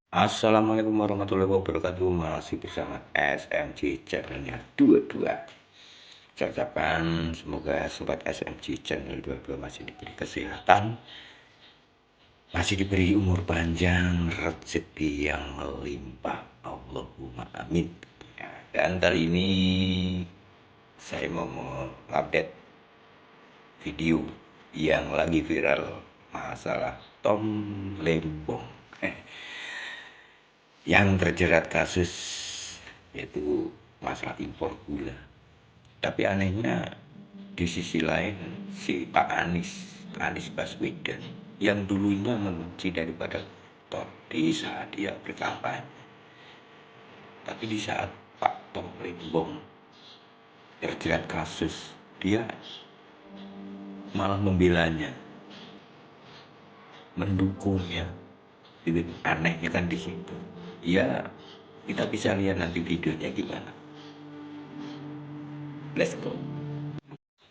Assalamualaikum warahmatullahi wabarakatuh. Masih bersama SMC channelnya 22. Saya ucapkan semoga sobat SMC channel 22 masih diberi kesehatan, masih diberi umur panjang, rezeki yang melimpah. Allahumma amin. Ya, dan kali ini saya mau mengupdate video yang lagi viral masalah Tom Lembong yang terjerat kasus yaitu masalah impor gula. Tapi anehnya di sisi lain si Pak Anies Baswedan yang dulunya membenci daripada Tom di saat dia berkampanye, tapi di saat Pak Tom Lembong terjerat kasus dia malah membelanya, mendukungnya. Itu anehnya kan di situ. Ya, kita bisa lihat nanti videonya gimana. Let's go.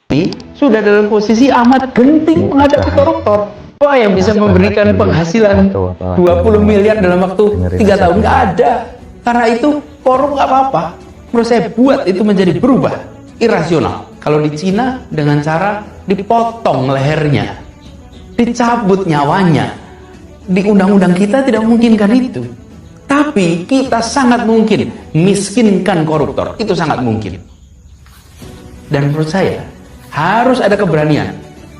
Ini sudah dalam posisi amat genting menghadapi koruptor. Apa yang bisa memberikan penghasilan 20 miliar dalam waktu 3 tahun? Nggak ada. Karena itu korup nggak apa-apa. Menurut saya buat itu menjadi berubah, irasional. Kalau di Cina dengan cara dipotong lehernya, dicabut nyawanya. Di undang-undang kita tidak memungkinkan itu. Tapi kita sangat mungkin miskinkan koruptor. Itu sangat mungkin. Dan menurut saya harus ada keberanian.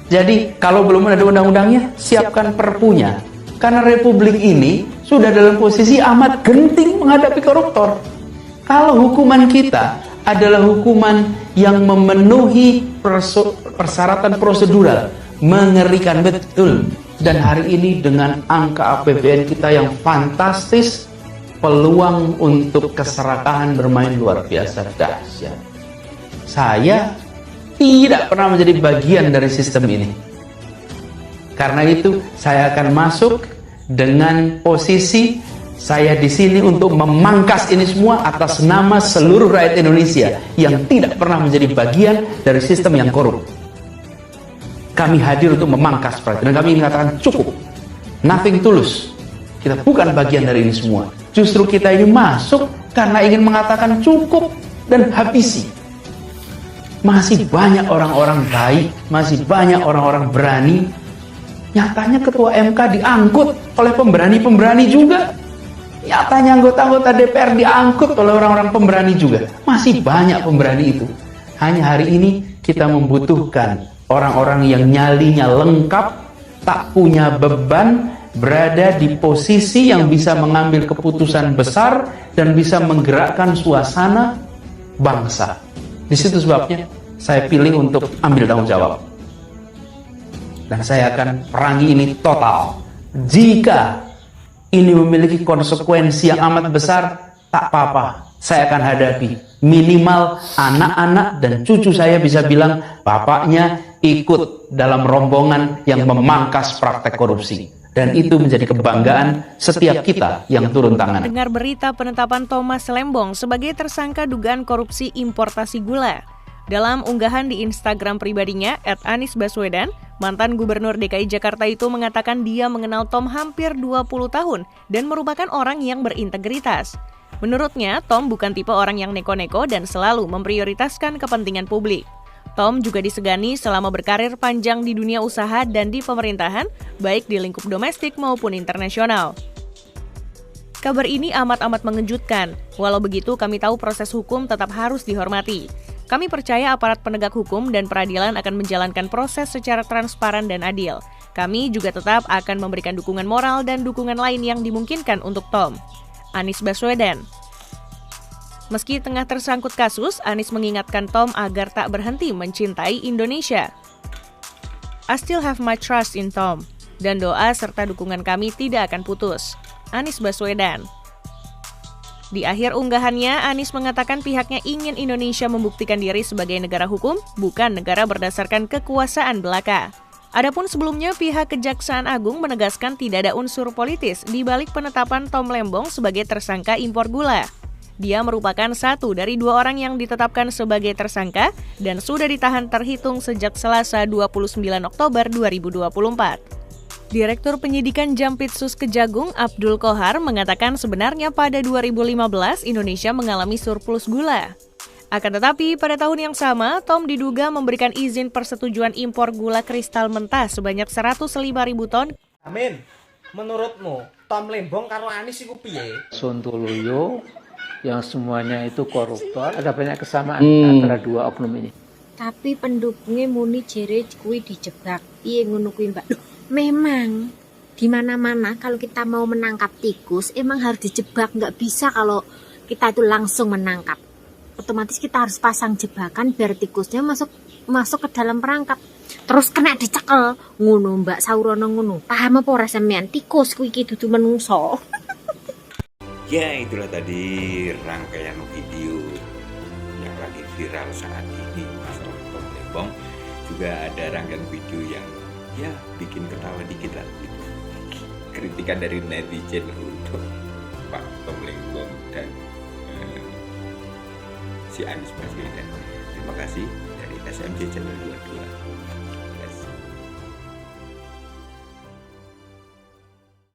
Jadi kalau belum ada undang-undangnya, siapkan perpunya. Karena republik ini sudah dalam posisi amat genting menghadapi koruptor. Kalau hukuman kita adalah hukuman yang memenuhi persyaratan prosedural, mengerikan betul. Dan hari ini dengan angka APBN kita yang fantastis, peluang untuk keserakahan bermain luar biasa dahsyat. Saya tidak pernah menjadi bagian dari sistem ini. Karena itu saya akan masuk dengan posisi saya di sini untuk memangkas ini semua atas nama seluruh rakyat Indonesia yang tidak pernah menjadi bagian dari sistem yang korup. Kami hadir untuk memangkas dan kami mengatakan cukup. Nothing tulus. Kita bukan bagian dari ini semua. Justru kita ini masuk karena ingin mengatakan cukup dan habisi. Masih banyak orang-orang baik, masih banyak orang-orang berani. Nyatanya ketua MK diangkut oleh pemberani-pemberani juga. Nyatanya anggota-anggota DPR diangkut oleh orang-orang pemberani juga. Masih banyak pemberani itu. Hanya hari ini kita membutuhkan orang-orang yang nyalinya lengkap, tak punya beban, berada di posisi yang bisa mengambil keputusan besar dan bisa menggerakkan suasana bangsa. Di situ sebabnya saya pilih untuk ambil tanggung jawab. Dan saya akan perangi ini total. Jika ini memiliki konsekuensi yang amat besar, tak apa-apa, saya akan hadapi. Minimal anak-anak dan cucu saya bisa bilang bapaknya ikut dalam rombongan yang memangkas praktek korupsi. Dan itu menjadi kebanggaan setiap kita yang turun tangan. Dengar berita penetapan Thomas Lembong sebagai tersangka dugaan korupsi importasi gula. Dalam unggahan di Instagram pribadinya @anisbaswedan, mantan Gubernur DKI Jakarta itu mengatakan dia mengenal Tom hampir 20 tahun dan merupakan orang yang berintegritas. Menurutnya, Tom bukan tipe orang yang neko-neko dan selalu memprioritaskan kepentingan publik. Tom juga disegani selama berkarir panjang di dunia usaha dan di pemerintahan, baik di lingkup domestik maupun internasional. Kabar ini amat-amat mengejutkan. Walau begitu, kami tahu proses hukum tetap harus dihormati. Kami percaya aparat penegak hukum dan peradilan akan menjalankan proses secara transparan dan adil. Kami juga tetap akan memberikan dukungan moral dan dukungan lain yang dimungkinkan untuk Tom. Anies Baswedan. Meski tengah tersangkut kasus, Anies mengingatkan Tom agar tak berhenti mencintai Indonesia. I still have my trust in Tom, dan doa serta dukungan kami tidak akan putus. Anies Baswedan. Di akhir unggahannya, Anies mengatakan pihaknya ingin Indonesia membuktikan diri sebagai negara hukum, bukan negara berdasarkan kekuasaan belaka. Adapun sebelumnya, pihak Kejaksaan Agung menegaskan tidak ada unsur politis di balik penetapan Tom Lembong sebagai tersangka impor gula. Dia merupakan satu dari 2 orang yang ditetapkan sebagai tersangka dan sudah ditahan terhitung sejak Selasa 29 Oktober 2024. Direktur Penyidikan Jampitsus Kejagung Abdul Kohar mengatakan sebenarnya pada 2015 Indonesia mengalami surplus gula. Akan tetapi pada tahun yang sama, Tom diduga memberikan izin persetujuan impor gula kristal mentah sebanyak 105.000 ton. Amin, menurutmu Tom Lembong karo Anies iku piye? Sontoloyo yang semuanya itu koruptor, ada banyak kesamaan antara dua oknum ini. Tapi pendukungnya muni jere kuwi dijebak. Piye ngono kuwi, Mbak? Loh, memang di mana-mana kalau kita mau menangkap tikus emang harus dijebak, nggak bisa kalau kita itu langsung menangkap. Otomatis kita harus pasang jebakan biar tikusnya masuk ke dalam perangkap. Terus kena dicekel. Ngono Mbak Saurono ngono. Paham apa ora sampean? Tikus kuwi iki dudu menungso. Ya, itulah tadi rangkaian video yang lagi viral saat ini masalah Tom Lembong. Juga ada rangkaian video yang ya bikin ketawa dikit lah gitu. Kritikan dari netizen untuk Pak Tom Lembong dan si Anies Baswedan. Terima kasih dari SMJ Channel 22.